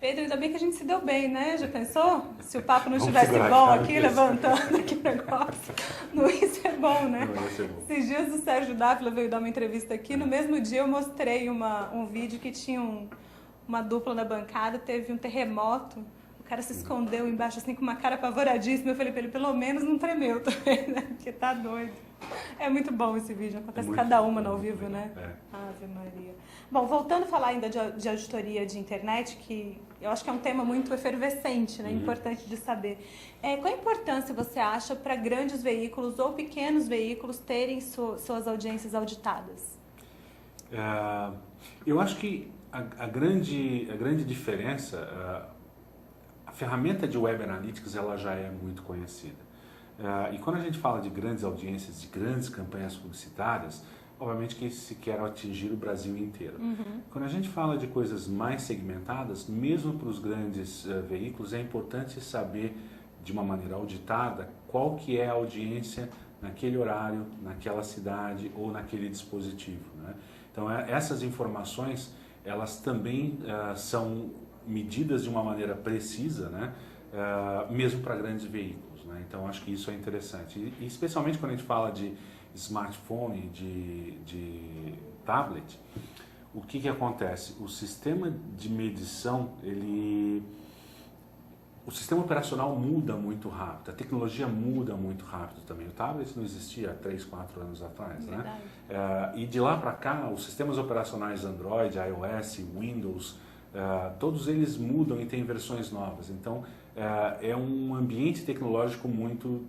Speaker 1: Pedro, ainda bem que a gente se deu bem, né? Já pensou? Se o papo não estivesse bom aqui, levantando aqui o negócio, não ia ser bom, né? Esses dias o Sérgio Dávila veio dar uma entrevista aqui, no mesmo dia eu mostrei um vídeo que tinha uma dupla na bancada, teve um terremoto, o cara se escondeu embaixo assim com uma cara apavoradíssima, eu falei pra ele, pelo menos não tremeu também, né? Porque tá doido. É muito bom esse vídeo, acontece
Speaker 2: muito
Speaker 1: cada uma
Speaker 2: legal,
Speaker 1: no ao vivo,
Speaker 2: muito
Speaker 1: né?
Speaker 2: legal,
Speaker 1: Ave Maria. Bom, voltando a falar ainda de auditoria de internet, que eu acho que é um tema muito efervescente, né? Importante de saber. Qual a importância você acha para grandes veículos ou pequenos veículos terem suas audiências auditadas?
Speaker 2: Eu acho que a grande diferença, a ferramenta de Web Analytics ela já é muito conhecida. E quando a gente fala de grandes audiências, de grandes campanhas publicitárias, obviamente que se quer atingir o Brasil inteiro. Quando a gente fala de coisas mais segmentadas, mesmo para os grandes veículos, é importante saber de uma maneira auditada qual que é a audiência naquele horário, naquela cidade ou naquele dispositivo, né? Então essas informações elas também são medidas de uma maneira precisa, né? Mesmo para grandes veículos, né? Então acho que isso é interessante e especialmente quando a gente fala de smartphone, de tablet, o que acontece? O sistema de medição, o sistema operacional muda muito rápido, a tecnologia muda muito rápido também. O tablet não existia há 3, 4 anos atrás, né? E de lá para cá, os sistemas operacionais Android, iOS, Windows, todos eles mudam e têm versões novas. Então, é um ambiente tecnológico muito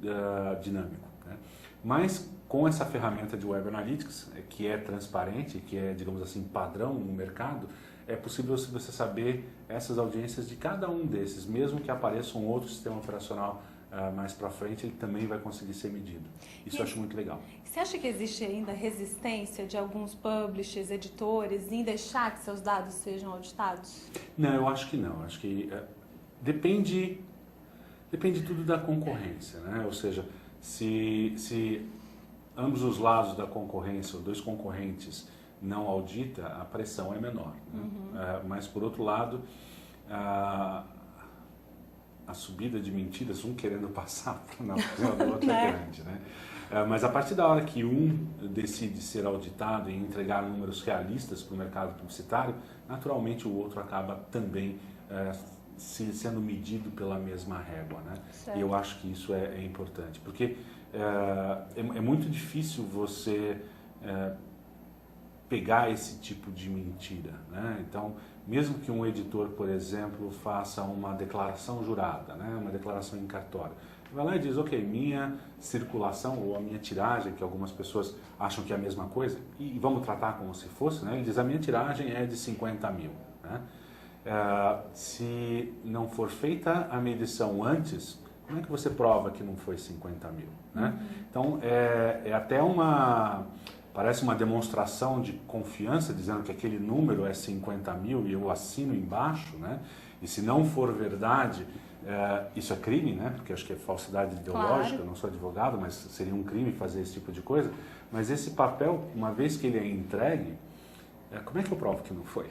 Speaker 2: dinâmico, né? Mas com essa ferramenta de Web Analytics, que é transparente, que é, digamos assim, padrão no mercado, é possível você saber essas audiências de cada um desses, mesmo que apareça um outro sistema operacional mais para frente, ele também vai conseguir ser medido. Isso eu acho muito legal.
Speaker 1: Você acha que existe ainda resistência de alguns publishers, editores, em deixar que seus dados sejam auditados?
Speaker 2: Não, eu acho que não. Eu acho que depende tudo da concorrência, né? Ou seja, se ambos os lados da concorrência, ou dois concorrentes, não audita, a pressão é menor, né? Mas, por outro lado, a subida de mentiras, um querendo passar para o outro é grande, né? Mas a partir da hora que um decide ser auditado e entregar números realistas para o mercado publicitário, naturalmente o outro acaba também sendo medido pela mesma régua, né?
Speaker 1: Certo.
Speaker 2: E eu acho que isso é importante, porque é muito difícil você pegar esse tipo de mentira, né? Então, mesmo que um editor, por exemplo, faça uma declaração jurada, né? Uma declaração em cartório, vai lá e diz, ok, minha circulação ou a minha tiragem, que algumas pessoas acham que é a mesma coisa, e vamos tratar como se fosse, né? Ele diz, a minha tiragem é de 50 mil, né? Se não for feita a medição antes, como é que você prova que não foi 50 mil, né? Então, é até parece uma demonstração de confiança, dizendo que aquele número é 50 mil e eu assino embaixo, né? E se não for verdade, isso é crime, né? Porque acho que é falsidade ideológica, claro. Eu não sou advogado, mas seria um crime fazer esse tipo de coisa. Mas esse papel, uma vez que ele é entregue, como é que eu provo que não foi?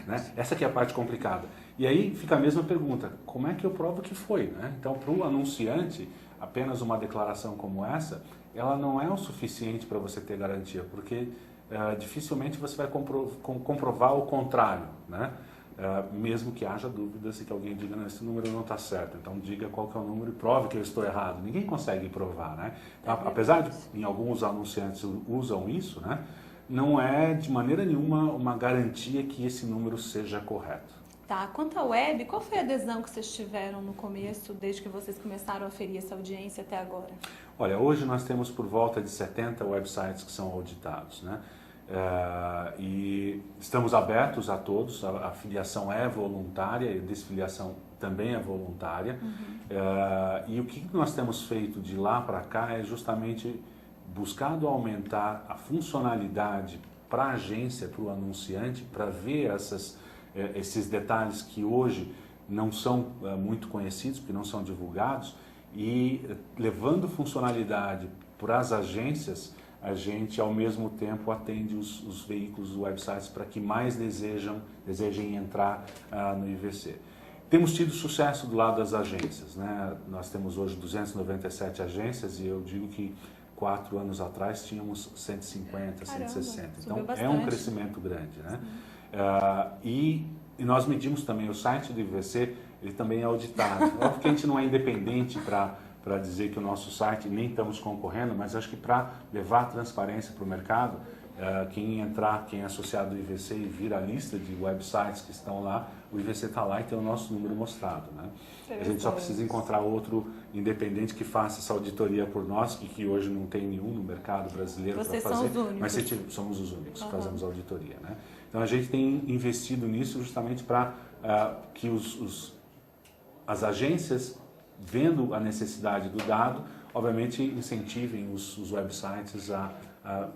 Speaker 2: Né? Essa que é a parte complicada. E aí fica a mesma pergunta, como é que eu provo que foi, né? Então, para o anunciante, apenas uma declaração como essa, ela não é o suficiente para você ter garantia, porque dificilmente você vai comprovar o contrário, né? Mesmo que haja dúvidas e que alguém diga, não, esse número não está certo, então diga qual que é o número e prove que eu estou errado. Ninguém consegue provar, né? Então, apesar de em alguns anunciantes usam isso, né? Não é de maneira nenhuma uma garantia que esse número seja correto.
Speaker 1: Tá, quanto à web, qual foi a adesão que vocês tiveram no começo, desde que vocês começaram a ferir essa audiência até agora?
Speaker 2: Olha, hoje nós temos por volta de 70 websites que são auditados, né? E estamos abertos a todos, a filiação é voluntária e a desfiliação também é voluntária. E o que nós temos feito de lá para cá é justamente buscado aumentar a funcionalidade para a agência, para o anunciante, para ver esses detalhes que hoje não são muito conhecidos, porque não são divulgados, e levando funcionalidade para as agências, a gente ao mesmo tempo atende os veículos, os websites, para que mais desejem entrar no IVC. Temos tido sucesso do lado das agências, né? Nós temos hoje 297 agências e eu digo que 4 anos atrás tínhamos 150, caramba, 160. Então é um crescimento grande, né? E nós medimos também o site do IVC, ele também é auditado. Óbvio que a gente não é independente para para dizer que o nosso site, nem estamos concorrendo, mas acho que para levar transparência para o mercado, quem entrar, quem é associado ao IVC e vir a lista de websites que estão lá, o IVC está lá e tem o nosso número mostrado, né? A gente só precisa encontrar outro independente que faça essa auditoria por nós, que hoje não tem nenhum no mercado brasileiro para fazer.
Speaker 1: Vocês são os únicos.
Speaker 2: Mas somos os únicos que fazemos auditoria, né? Então a gente tem investido nisso justamente para que as agências, vendo a necessidade do dado, obviamente incentivem os websites a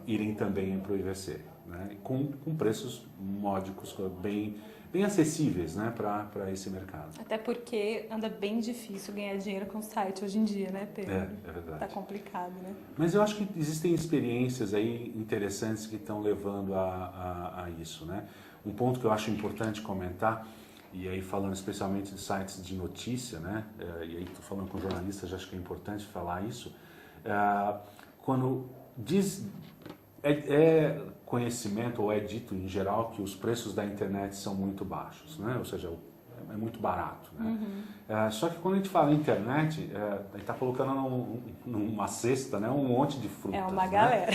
Speaker 2: irem também para o IVC, né? Com preços módicos, bem acessíveis, né, para esse mercado.
Speaker 1: Até porque anda bem difícil ganhar dinheiro com site hoje em dia, né, Pedro?
Speaker 2: É verdade.
Speaker 1: Tá complicado, né?
Speaker 2: Mas eu acho que existem experiências aí interessantes que estão levando a isso, né? Um ponto que eu acho importante comentar, e aí falando especialmente de sites de notícia, né? E aí estou falando com jornalistas, acho que é importante falar isso. Quando é conhecimento ou é dito em geral que os preços da internet são muito baixos, né? Ou seja, é muito barato, né? Só que quando a gente fala internet, a gente está colocando numa cesta, né, um monte de frutas.
Speaker 1: É uma
Speaker 2: né?
Speaker 1: galera.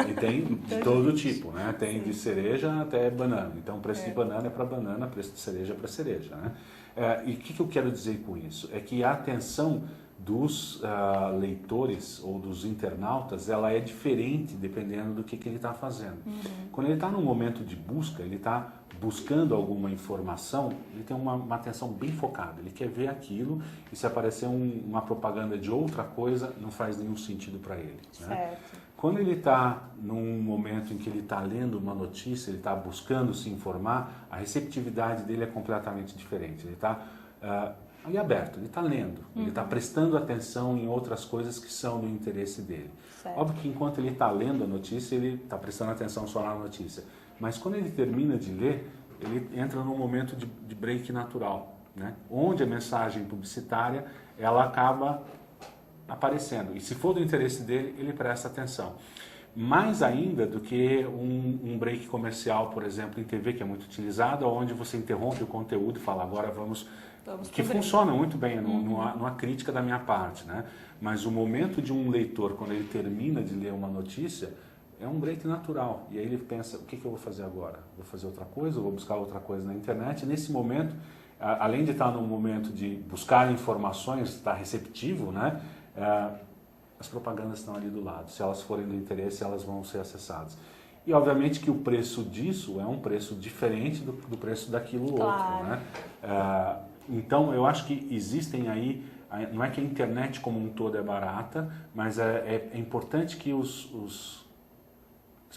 Speaker 2: E tem de todo tipo, né? Tem de cereja até banana. Então o preço de banana é para banana, o preço de cereja é para cereja, né? E o que eu quero dizer com isso? É que a atenção dos leitores ou dos internautas, ela é diferente dependendo do que ele está fazendo. Quando ele está num momento de busca, ele está buscando alguma informação, ele tem uma atenção bem focada, ele quer ver aquilo e se aparecer uma propaganda de outra coisa, não faz nenhum sentido para ele. Né?
Speaker 1: Certo.
Speaker 2: Quando ele está num momento em que ele está lendo uma notícia, ele está buscando se informar, a receptividade dele é completamente diferente. Ele está ali aberto, ele está lendo, ele está prestando atenção em outras coisas que são do interesse dele.
Speaker 1: Certo.
Speaker 2: Óbvio que enquanto ele está lendo a notícia, ele está prestando atenção só na notícia. Mas quando ele termina de ler, ele entra num momento de break natural, né? Onde a mensagem publicitária ela acaba aparecendo. E se for do interesse dele, ele presta atenção. Mais ainda do que um break comercial, por exemplo, em TV, que é muito utilizado, onde você interrompe o conteúdo e fala, agora vamos que funciona muito bem, não há crítica da minha parte, né? Mas o momento de um leitor, quando ele termina de ler uma notícia, é um break natural. E aí ele pensa, o que eu vou fazer agora? Vou fazer outra coisa? Vou buscar outra coisa na internet? E nesse momento, além de estar num momento de buscar informações, estar receptivo, né? As propagandas estão ali do lado. Se elas forem do interesse, elas vão ser acessadas. E obviamente que o preço disso é um preço diferente do preço daquilo outro, né? Então eu acho que existem aí, não é que a internet como um todo é barata, mas é importante que as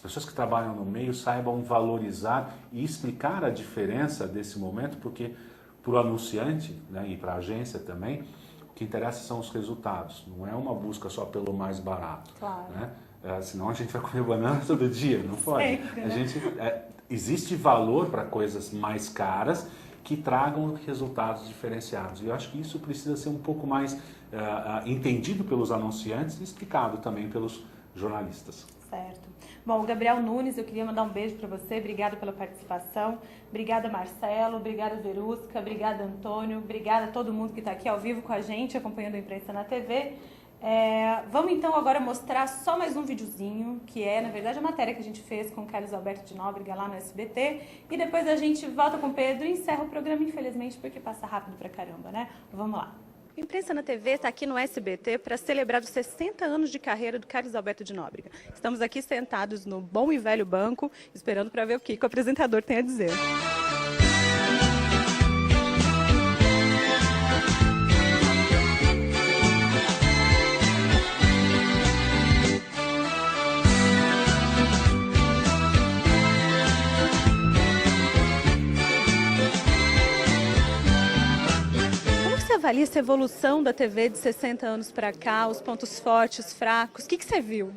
Speaker 2: pessoas que trabalham no meio saibam valorizar e explicar a diferença desse momento, porque para o anunciante, né, e para a agência também, o que interessa são os resultados, não é uma busca só pelo mais barato.
Speaker 1: Claro.
Speaker 2: Né? Senão a gente vai comer banana todo dia, não pode.
Speaker 1: Sempre, né?
Speaker 2: Existe valor para coisas mais caras que tragam resultados diferenciados. E eu acho que isso precisa ser um pouco mais entendido pelos anunciantes e explicado também pelos jornalistas.
Speaker 1: Certo. Bom, Gabriel Nunes, eu queria mandar um beijo para você. Obrigada pela participação. Obrigada, Marcelo. Obrigada, Verusca. Obrigada, Antônio. Obrigada a todo mundo que está aqui ao vivo com a gente, acompanhando a Imprensa na TV. Vamos então agora mostrar só mais um videozinho, que é, na verdade, a matéria que a gente fez com o Carlos Alberto de Nóbrega lá no SBT. E depois a gente volta com o Pedro e encerra o programa, infelizmente, porque passa rápido pra caramba, né? Vamos lá. Imprensa na TV está aqui no SBT para celebrar os 60 anos de carreira do Carlos Alberto de Nóbrega. Estamos aqui sentados no bom e velho banco, esperando para ver o que o apresentador tem a dizer. Avalia essa evolução da TV de 60 anos para cá, os pontos fortes, os fracos, o que você viu?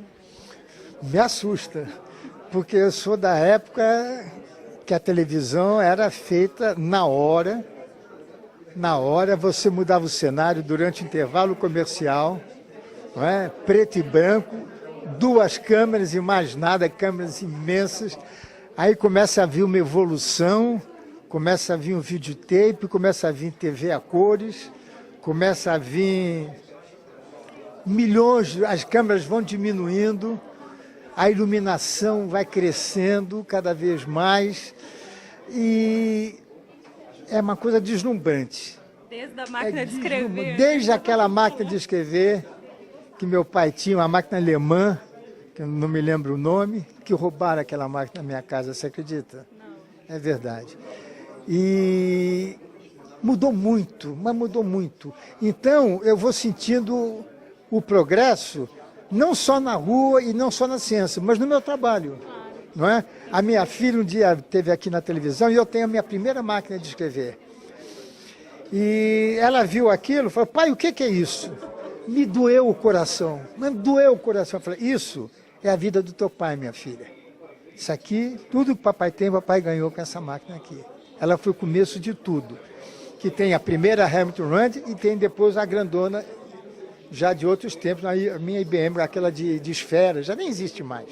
Speaker 8: Me assusta, porque eu sou da época que a televisão era feita na hora você mudava o cenário durante o intervalo comercial, não é? Preto e branco, 2 câmeras e mais nada, câmeras imensas, aí começa a vir uma evolução, começa a vir um videotape, começa a vir TV a cores, começa a vir milhões, as câmeras vão diminuindo, a iluminação vai crescendo cada vez mais e é uma coisa deslumbrante.
Speaker 1: Desde a máquina de escrever.
Speaker 8: Desde aquela máquina de escrever que meu pai tinha, uma máquina alemã, que eu não me lembro o nome, que roubaram aquela máquina na minha casa, você acredita? Não. É verdade. E mudou muito, mas mudou muito. Então, eu vou sentindo o progresso, não só na rua e não só na ciência, mas no meu trabalho. Não é? A minha filha um dia esteve aqui na televisão e eu tenho a minha primeira máquina de escrever. E ela viu aquilo e falou, pai, o que é isso? Me doeu o coração, mas doeu o coração. Eu falei, isso é a vida do teu pai, minha filha. Isso aqui, tudo que o papai tem, o papai ganhou com essa máquina aqui. Ela foi o começo de tudo. Que tem a primeira Hamilton Round e tem depois a grandona, já de outros tempos, a minha IBM, aquela de esfera, já nem existe mais.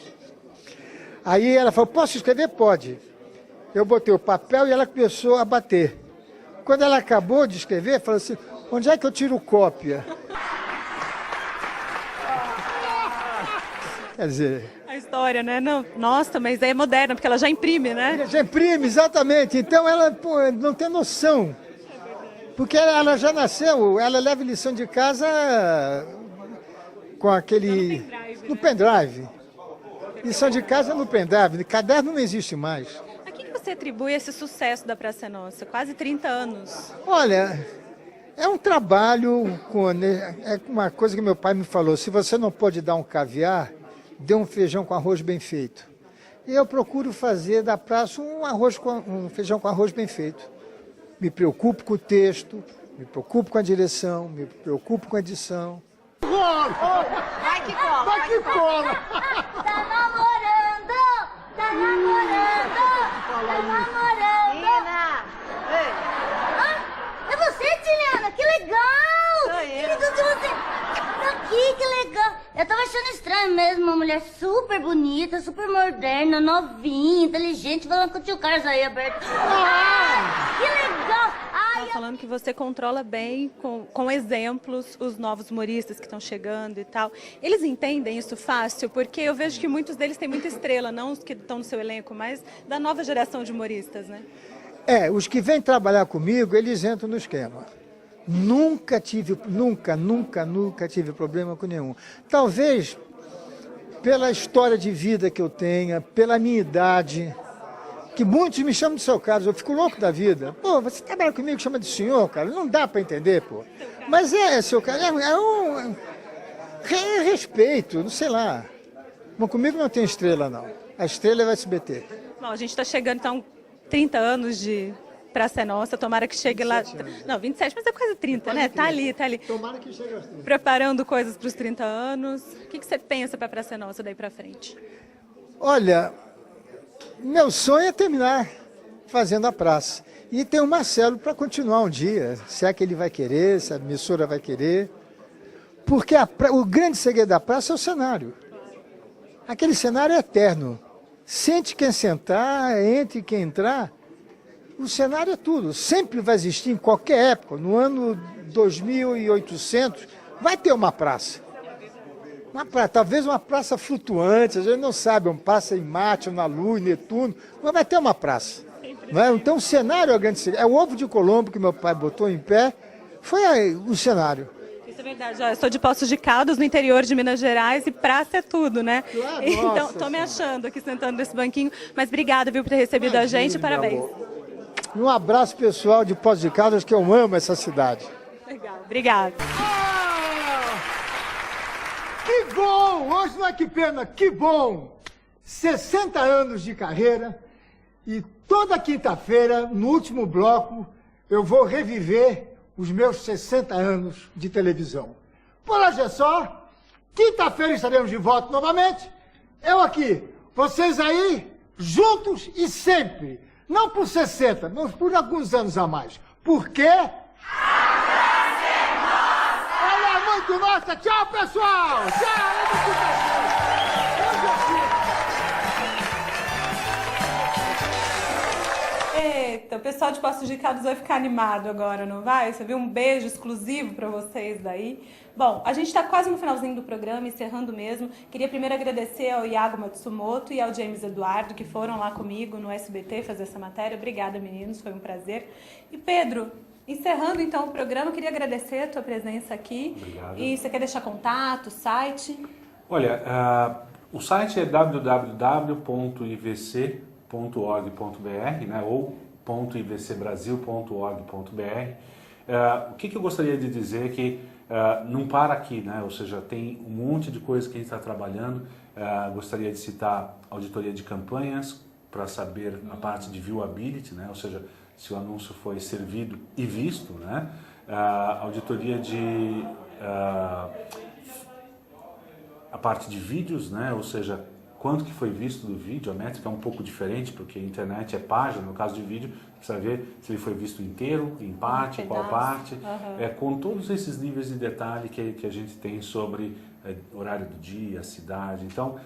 Speaker 8: Aí ela falou, posso escrever? Pode. Eu botei o papel e ela começou a bater. Quando ela acabou de escrever, falou assim, onde é que eu tiro cópia? Quer dizer...
Speaker 1: A história, né? Não, nossa, mas é moderna, porque ela já imprime, né?
Speaker 8: Já imprime, exatamente. Então ela não tem noção. Porque ela já nasceu, ela leva lição de casa com aquele... No pendrive. Lição de casa no pendrive. Caderno não existe mais.
Speaker 1: A que você atribui esse sucesso da Praça é Nossa? Quase 30 anos.
Speaker 8: Olha, é um trabalho, é uma coisa que meu pai me falou, se você não pode dar um caviar, dê um feijão com arroz bem feito. E eu procuro fazer da praça um feijão com arroz bem feito. Me preocupo com o texto, me preocupo com a direção, me preocupo com a edição.
Speaker 5: Vai que cola! Vai que cola! Tá namorando! Tá namorando! Tá namorando! Tina! É você, Tiliana? Que legal!
Speaker 9: Sou eu.
Speaker 5: Que lindo de você! Tá aqui, que legal! Eu tava achando estranho mesmo, uma mulher super bonita, super moderna, novinha, inteligente, falando com o tio Carlos aí aberto. Que legal!
Speaker 1: Ai, falando que você controla bem, com exemplos, os novos humoristas que estão chegando e tal. Eles entendem isso fácil? Porque eu vejo que muitos deles têm muita estrela, não os que estão no seu elenco, mas da nova geração de humoristas, né?
Speaker 8: Os que vêm trabalhar comigo, eles entram no esquema. Nunca tive problema com nenhum. Talvez pela história de vida que eu tenha, pela minha idade, que muitos me chamam de seu Carlos, eu fico louco da vida. Pô, você trabalha comigo, chama de senhor, cara, não dá para entender, pô. Mas seu Carlos, é respeito, não sei lá. Mas comigo não tem estrela, não. A estrela é o SBT.
Speaker 1: Bom, a gente está chegando, então, 30 anos de Praça é Nossa, tomara que chegue lá... Anos. Não, 27, mas é quase 30, né? 30. Tá ali.
Speaker 8: Tomara que chegue aos 30.
Speaker 1: Preparando coisas para os 30 anos. O que você pensa para a Praça é Nossa daí para frente?
Speaker 8: Olha, meu sonho é terminar fazendo a praça. E tem o Marcelo para continuar um dia, se é que ele vai querer, se a emissora vai querer. Porque o grande segredo da praça é o cenário. Aquele cenário é eterno. Sente quem sentar, entre quem entrar... O cenário é tudo, sempre vai existir em qualquer época, no ano 2800, vai ter uma praça. Talvez uma praça flutuante, a gente não sabe, uma praça em Marte, ou na Lua, em Netuno, mas vai ter uma praça. Não é? Então o cenário é o grande segredo. É o ovo de Colombo que meu pai botou em pé, foi o cenário.
Speaker 1: Isso é verdade, eu sou de Poços de Caldas, no interior de Minas Gerais, e praça é tudo, né?
Speaker 8: Claro,
Speaker 1: então, tô me achando aqui sentando nesse banquinho, mas obrigada, viu, por ter recebido a gente, parabéns.
Speaker 8: Um abraço pessoal de Poços de Caldas, que eu amo essa cidade.
Speaker 1: Legal, obrigada.
Speaker 8: Que bom! Hoje não é que pena, que bom! 60 anos de carreira e toda quinta-feira, no último bloco, eu vou reviver os meus 60 anos de televisão. Por hoje é só. Quinta-feira estaremos de volta novamente. Eu aqui, vocês aí, juntos e sempre. Não por 60, mas por alguns anos a mais. Por quê? A praça é nossa! Ela é muito nossa! Tchau, pessoal! Tchau!
Speaker 1: Eita, o pessoal de Poços de Caldas vai ficar animado agora, não vai? Você viu? Um beijo exclusivo para vocês daí. Bom, a gente está quase no finalzinho do programa, encerrando mesmo. Queria primeiro agradecer ao Iago Matsumoto e ao James Eduardo, que foram lá comigo no SBT fazer essa matéria. Obrigada, meninos, foi um prazer. E Pedro, encerrando então o programa, queria agradecer a tua presença aqui.
Speaker 2: Obrigado.
Speaker 1: E você quer deixar contato, site?
Speaker 2: Olha, o site é www.ivc.org.br, né, ou .ivcbrasil.org.br. O que eu gostaria de dizer é que não para aqui, né? Ou seja, tem um monte de coisa que a gente está trabalhando. Gostaria de citar auditoria de campanhas para saber a parte de viewability, né? Ou seja, se o anúncio foi servido e visto, né? Auditoria de a parte de vídeos, né? Ou seja, quanto que foi visto do vídeo. A métrica é um pouco diferente, porque a internet é página, no caso de vídeo, precisa ver se ele foi visto inteiro, em parte, qual parte, com todos esses níveis de detalhe que a gente tem sobre horário do dia, cidade. Então,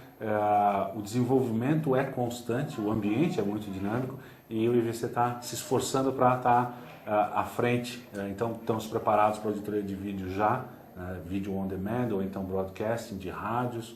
Speaker 2: o desenvolvimento é constante, o ambiente é muito dinâmico e o IVC está se esforçando para estar à frente. Então, estamos preparados para a auditoria de vídeo já, vídeo on demand ou então broadcasting de rádios,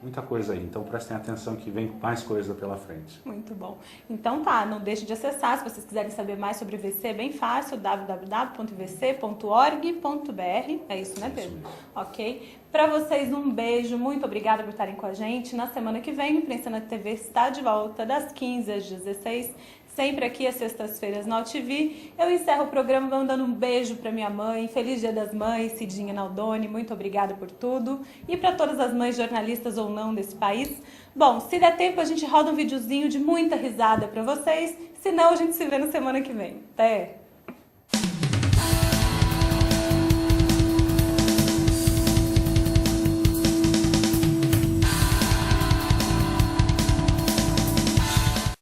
Speaker 2: muita coisa aí. Então prestem atenção que vem mais coisa pela frente.
Speaker 1: Muito bom. Então tá, não deixe de acessar, se vocês quiserem saber mais sobre o IVC, é bem fácil, www.ivc.org.br. É isso, né, Pedro? Isso. Ok. Para vocês, um beijo, muito obrigada por estarem com a gente. Na semana que vem, o Imprensa na TV está de volta das 15 às 16, sempre aqui às sextas-feiras na UTV. Eu encerro o programa mandando um beijo para minha mãe. Feliz Dia das Mães, Cidinha Naldoni, muito obrigada por tudo. E para todas as mães jornalistas ou não desse país. Bom, se der tempo a gente roda um videozinho de muita risada para vocês, senão a gente se vê na semana que vem. Até!